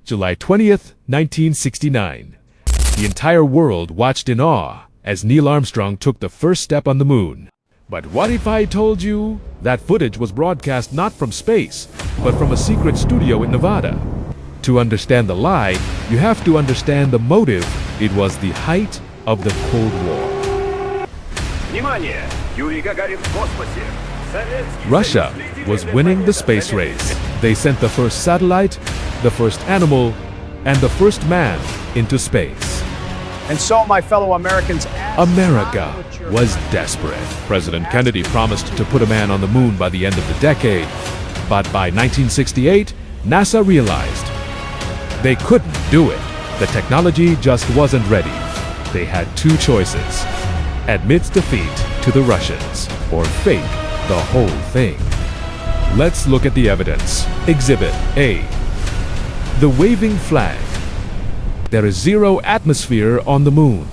July 20th, 1969. The entire world watched in awe as Neil Armstrong took the first step on the moon. But what if I told you that footage was broadcast not from space, but from a secret studio in Nevada? To understand the lie, you have to understand the motive. It was the height of the Cold War. Russia was winning the space race. They sent the first satellite, the first animal, and the first man into space. And so, my fellow Americans, America was desperate. President Kennedy promised to put a man on the moon by the end of the decade. But by 1968, NASA realized they couldn't do it. The technology just wasn't ready. They had two choices: admit defeat to the Russians or fake the whole thing. Let's look at the evidence. Exhibit A. The waving flag. There is zero atmosphere on the moon.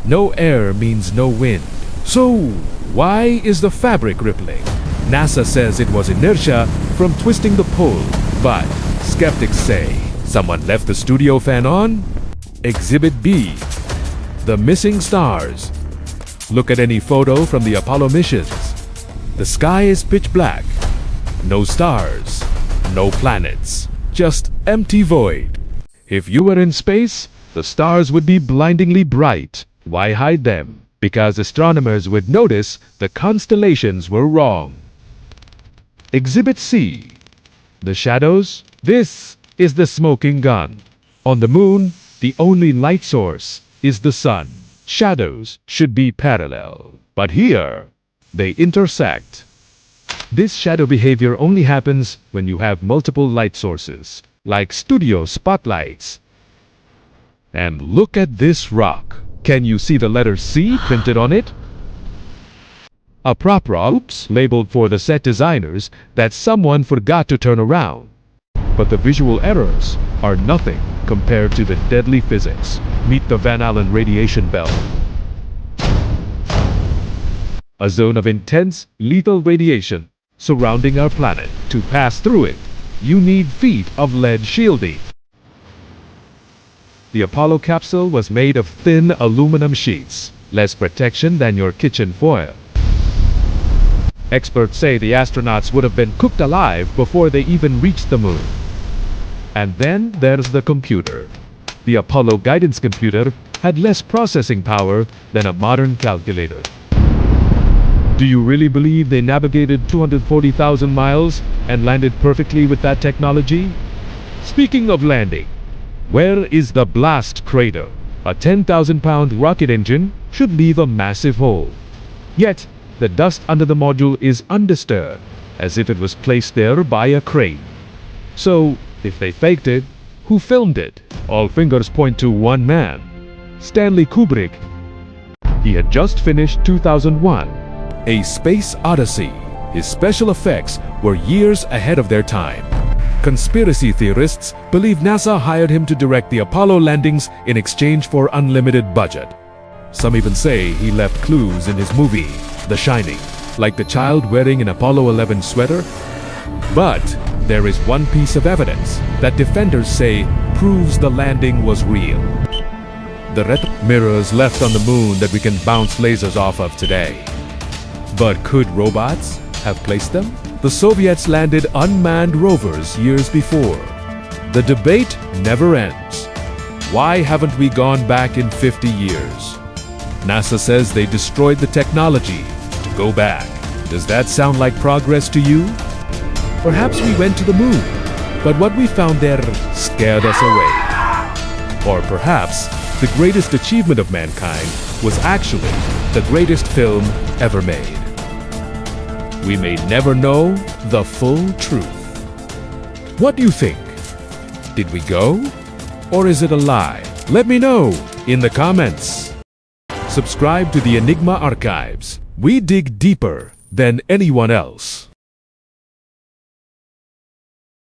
No air means no wind. So, why is the fabric rippling? NASA says it was inertia from twisting the pole, but skeptics say someone left the studio fan on? Exhibit B. The missing stars. Look at any photo from the Apollo missions. The sky is pitch black. No stars. No planets. Just empty void. If you were in space, the stars would be blindingly bright. Why hide them? Because astronomers would notice the constellations were wrong. Exhibit C. The shadows. This is the smoking gun. On the moon, the only light source is the sun. Shadows should be parallel. But here, they intersect. This shadow behavior only happens when you have multiple light sources, like studio spotlights. And look at this rock. Can you see the letter C printed on it? A prop labeled for the set designers that someone forgot to turn around. But the visual errors are nothing compared to the deadly physics. Meet the Van Allen radiation belt. A zone of intense, lethal radiation surrounding our planet. To pass through it, you need feet of lead shielding. The Apollo capsule was made of thin aluminum sheets, less protection than your kitchen foil. Experts say the astronauts would have been cooked alive before they even reached the moon. And then there's the computer. The Apollo guidance computer had less processing power than a modern calculator. Do you really believe they navigated 240,000 miles and landed perfectly with that technology? Speaking of landing, where is the blast crater? A 10,000-pound rocket engine should leave a massive hole. Yet, the dust under the module is undisturbed, as if it was placed there by a crane. So, if they faked it, who filmed it? All fingers point to one man, Stanley Kubrick. He had just finished 2001, A Space Odyssey. His special effects were years ahead of their time. Conspiracy theorists believe NASA hired him to direct the Apollo landings in exchange for unlimited budget. Some even say he left clues in his movie, The Shining, like the child wearing an Apollo 11 sweater. But there is one piece of evidence that defenders say proves the landing was real. The red mirrors left on the moon that we can bounce lasers off of today. But could robots have placed them? The Soviets landed unmanned rovers years before. The debate never ends. Why haven't we gone back in 50 years? NASA says they destroyed the technology to go back. Does that sound like progress to you? Perhaps we went to the moon, but what we found there scared us away. Or perhaps the greatest achievement of mankind was actually the greatest film ever made. We may never know the full truth. What do you think? Did we go? Or is it a lie? Let me know in the comments. Subscribe to the Enigma Archives. We dig deeper than anyone else.